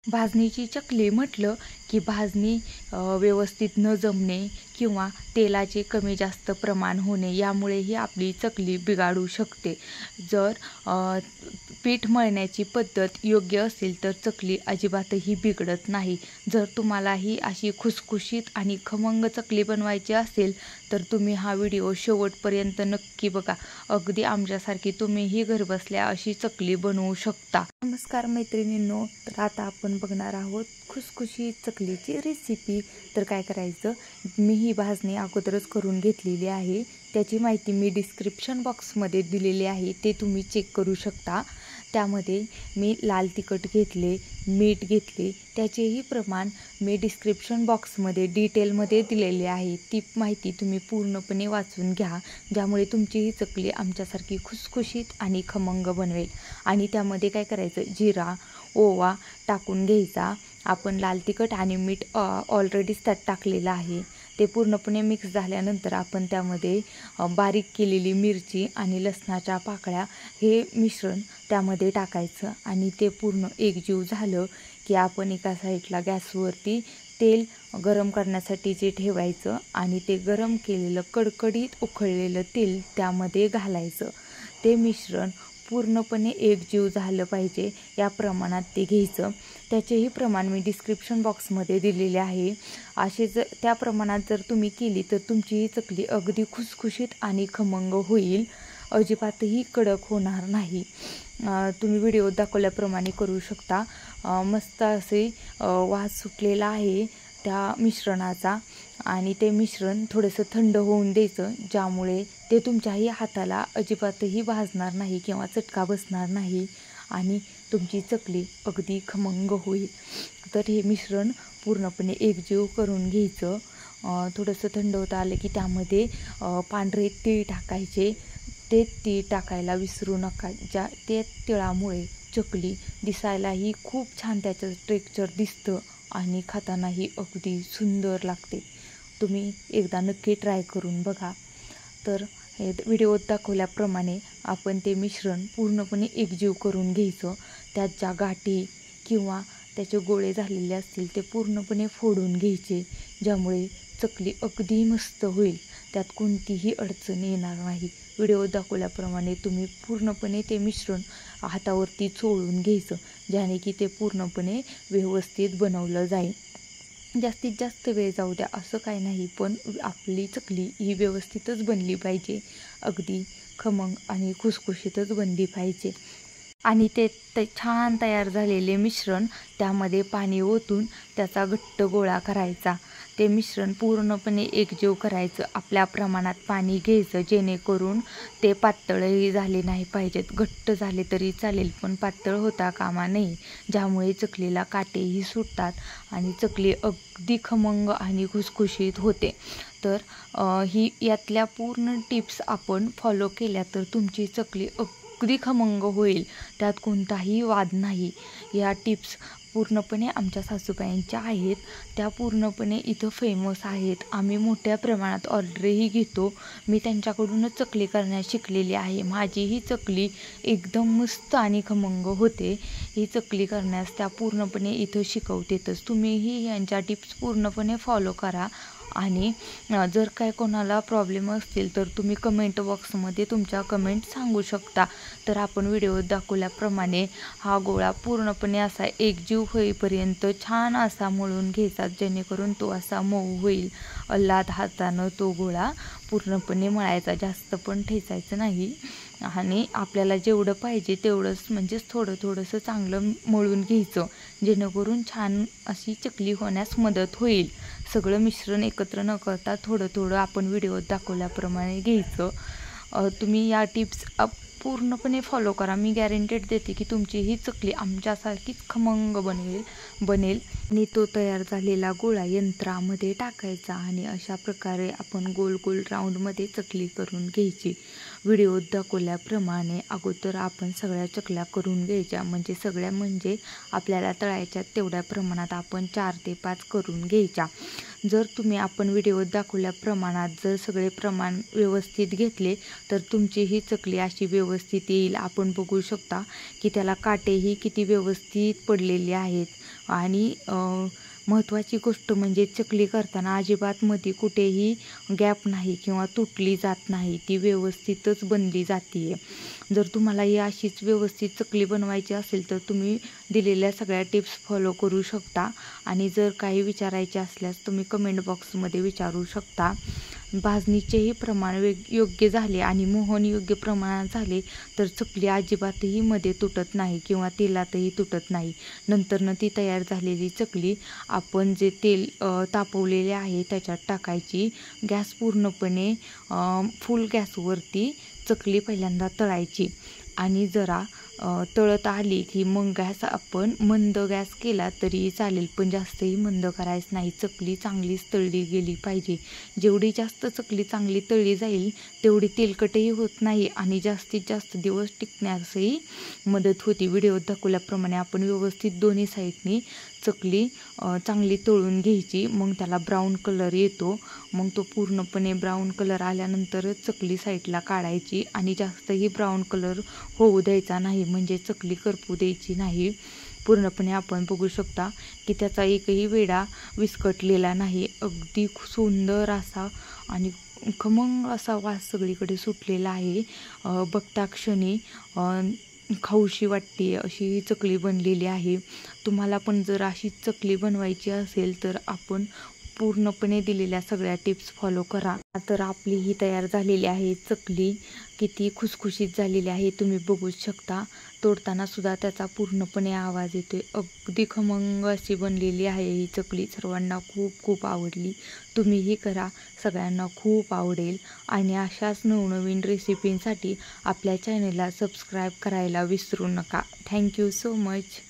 भाजणीची चकली म्हटलं की भाजणी व्यवस्थित न जमणे किंवा तेलाचे कमी जास्त प्रमाण होणे यामुळेही आपली चकली बिघाडू शकते. जर पीठ मळण्याची पद्धत योग्य असेल तर चकली अजिबातही बिघडत नाही. जर तुम्हाला ही अशी खुसखुशीत आणि खमंग चकली बनवायची असेल तर तुम्ही हा व्हिडिओ शेवटपर्यंत नक्की बघा. अगदी आमच्यासारखी तुम्हीही घरबसल्या अशी चकली बनवू शकता. नमस्कार मैत्रिणींनो, तर आता आपण बघणार आहोत खुसखुशीत चकलीची रेसिपी. तर काय करायचं, मी ही भाजणी अगोदरच करून घेतलेली आहे. त्याची माहिती मी डिस्क्रिप्शन बॉक्समध्ये दिलेली आहे, ते तुम्ही चेक करू शकता. त्यामध्ये मी लाल तिखट घेतले, मीठ घेतले, त्याचेही प्रमाण मी डिस्क्रिप्शन बॉक्समध्ये डिटेलमध्ये दिलेले आहे. ती माहिती तुम्ही पूर्णपणे वाचून घ्या, ज्यामुळे तुमची ही चकली आमच्यासारखी खुसखुशीत आणि खमंग बनवेल. आणि त्यामध्ये काय करायचं, जिरा, ओवा टाकून घ्यायचा. आपण लाल तिखट आणि मीठ ऑलरेडीच त्यात टाकलेलं आहे. ते पूर्णपणे मिक्स झाल्यानंतर आपण त्यामध्ये बारीक केलेली मिरची आणि लसणाच्या पाकळ्या हे मिश्रण त्यामध्ये टाकायचं आणि ते पूर्ण एकजीव झालं की आपण एका साईडला गॅसवरती तेल गरम करण्यासाठी जे ठेवायचं आणि ते गरम केलेलं कडकडीत उकळलेलं तेल त्यामध्ये घालायचं. ते मिश्रण पूर्णपणे एकजीव झालं पाहिजे या प्रमाणात ते घ्यायचं. त्याचेही प्रमाण मी डिस्क्रिप्शन बॉक्समध्ये दिलेले आहे. असे त्या प्रमाणात जर तुम्ही केली तर तुमची ही चकली अगदी खुसखुशीत आणि खमंग होईल, अजिबातही कडक होणार नाही. तुम्ही व्हिडिओ दाखवल्याप्रमाणे करू शकता. मस्त असे वास सुटलेला आहे त्या मिश्रणाचा आणि ते मिश्रण थोडंसं थंड होऊन द्यायचं, ज्यामुळे ते तुमच्याही हाताला अजिबातही भाजणार नाही किंवा चटका बसणार नाही आणि तुमची चकली अगदी खमंग होईल. तर हे मिश्रण पूर्णपणे एकजीव करून घ्यायचं. थोडंसं थंड होतं आलं की त्यामध्ये पांढरे तीळ टाकायचे. ते तीळ टाकायला विसरू नका, ते तिळामुळे चकली दिसायलाही खूप छान त्याचं टेक्स्चर दिसतं आणि खातानाही अगदी सुंदर लागते. तुम्ही एकदा नक्की ट्राय करून बघा. तर हे व्हिडिओत दाखवल्याप्रमाणे आपण ते मिश्रण पूर्णपणे एकजीव करून घ्यायचं. त्यात ज्या गाठी किंवा त्याचे गोळे झालेले असतील ते पूर्णपणे फोडून घ्यायचे, ज्यामुळे चकली अगदी मस्त होईल. त्यात कोणतीही अडचण येणार नाही. व्हिडिओ दाखवल्याप्रमाणे तुम्ही पूर्णपणे ते मिश्रण हातावरती चोळून घ्यायचं, ज्याने की ते पूर्णपणे व्यवस्थित बनवलं जाईल. जास्तीत जास्त वेळ जाऊ द्या असं काही नाही, पण आपली चकली ही व्यवस्थितच बनली पाहिजे, अगदी खमंग आणि खुसखुशीतच बनली पाहिजे. आणि ते छान तयार झालेले मिश्रण त्यामध्ये पाणी ओतून त्याचा घट्ट गोळा करायचा. ते मिश्रण पूर्णपणे एकजीव करायचं. आपल्या प्रमाणात पाणी घ्यायचं, जेणेकरून ते पातळही झाले नाही पाहिजेत. घट्ट झाले तरी चालेल, पण पातळ होता कामा नये, ज्यामुळे चकलीला काटेही सुटतात आणि चकली अगदी खमंग आणि खुसखुशीत होते. तर ही यातल्या पूर्ण टिप्स आपण फॉलो केल्या तर तुमची चकली अगदी खमंग होईल, त्यात कोणताही वाद नाही. या टिप्स पूर्णपणे आमच्या सासूबाईंच्या आहेत, त्या पूर्णपणे इथं फेमस आहेत. आम्ही मोठ्या प्रमाणात ऑर्डरही घेतो. मी त्यांच्याकडूनच चकली करण्यास शिकलेली आहे. माझी ही चकली एकदम मस्त आणि खमंग होते. ही चकली करण्यास त्या पूर्णपणे इथं शिकवतेतच. तुम्हीही यांच्या टिप्स पूर्णपणे फॉलो करा. आणि जर काय कोणाला प्रॉब्लेम असतील तर तुम्ही कमेंट बॉक्समध्ये तुमच्या कमेंट सांगू शकता. तर आपण व्हिडिओत दाखवल्याप्रमाणे हा गोळा पूर्णपणे असा एकजीव होईपर्यंत छान असा मळून घ्यायचा, जेणेकरून तो असा मऊ होईल. अल्लाद हातानं तो गोळा पूर्णपणे मळायचा, जास्त पण ठेचायचं नाही. आणि आपल्याला जेवढं पाहिजे तेवढंच, म्हणजेच थोडंसं चांगलं मळून घ्यायचं, जेणेकरून छान अशी चकली होण्यास मदत होईल. सगळं मिश्रण एकत्र न करता थोडं आपण व्हिडिओत दाखवल्याप्रमाणे घ्यायचं. तुम्ही या टिप्स पूर्णपणे फॉलो करा. मी गॅरंटेड देते की तुमची ही चकली आमच्यासारखीच खमंग बनेल. आणि तो तयार झालेला गोळा यंत्रामध्ये टाकायचा आणि अशा प्रकारे आपण गोल राऊंडमध्ये चकली करून घ्यायची. व्हिडिओत दाखवल्याप्रमाणे अगोदर आपण सगळ्या चकल्या करून घ्यायच्या, म्हणजे आपल्याला तळायच्या तेवढ्या प्रमाणात आपण 4 ते 5 करून घ्यायच्या. जर तुम्ही आपण व्हिडिओत दाखवल्या प्रमाणात जर सगळे प्रमाण व्यवस्थित घेतले तर तुमची ही चकली अशी व्यवस्थित येईल. आपण बघू शकता की त्याला काटेही किती व्यवस्थित पडलेले आहेत. आणि महत्त्वाची गोष्ट म्हणजे चकली करताना अजिबात मध्ये कुठेही गॅप नाही किंवा तुटली जात नाही, ती व्यवस्थितच बनली जाते आहे। जर तुम्हाला ही अशीच व्यवस्थित चकली बनवायची असेल तर तुम्ही दिलेल्या सगळ्या टिप्स फॉलो करू शकता आणि जर काही विचारायचे असल्यास तुम्ही कमेंट बॉक्समध्ये विचारू शकता। भाजणीचेही प्रमाण योग्य झाले आणि मोहन योग्य प्रमाणात झाले तर चकली अजिबातही मध्ये तुटत नाही किंवा तेलातही तुटत नाही। नंतरनं ती तयार झालेली चकली आपण जे तेल तापवलेले आहे त्याच्यात टाकायची। गॅस पूर्णपणे फुल गॅसवरती चकली पहिल्यांदा तळायची आणि जरा तळत आली की मग गॅस आपण मंद गॅस केला तरी चालेल, पण जास्तही मंद करायचं नाही। चकली चांगलीच तळली गेली पाहिजे। जेवढी जास्त चकली चांगली तळली जाईल तेवढी तेलकटही होत नाही आणि जास्तीत जास्त दिवस टिकण्यासही मदत होती। व्हिडिओत दाखवल्याप्रमाणे आपण व्यवस्थित दोन्ही साईडनी चकली चांगली तळून घ्यायची, मग त्याला ब्राऊन कलर येतो। मग तो पूर्णपणे ब्राऊन कलर आल्यानंतरच चकली साईडला काढायची आणि जास्तही ब्राऊन कलर होऊ द्यायचा नाही, म्हणजे चकली करपू द्यायची नाही। पूर्णपणे आपण बघू शकता की त्याचा एकही वेडा विस्कटलेला नाही, अगदी सुंदर असा आणि खमंग असा वास सगळीकडे सुटलेला आहे। बघता क्षणी खाऊशी वाटते अशी ही चकली बनलेली आहे। तुम्हाला पण जर अशी चकली बनवायची असेल तर आपण पूर्णपणे दिलेल्या सगळ्या टिप्स फॉलो करा। तर आपली ही तयार झालेली आहे चकली, किती खुसखुशीत झालेली आहे तुम्ही बघूच शकता। तोडताना सुद्धा त्याचा पूर्णपणे आवाज येतोय। अगदी खमंग अशी बनलेली आहे ही चकली, सर्वांना खूप खूप आवडली। तुम्हीही करा, सगळ्यांना खूप आवडेल आणि अशाच नवनवीन रेसिपींसाठी आपल्या चॅनलला सबस्क्राईब करायला विसरू नका। Thank you so much.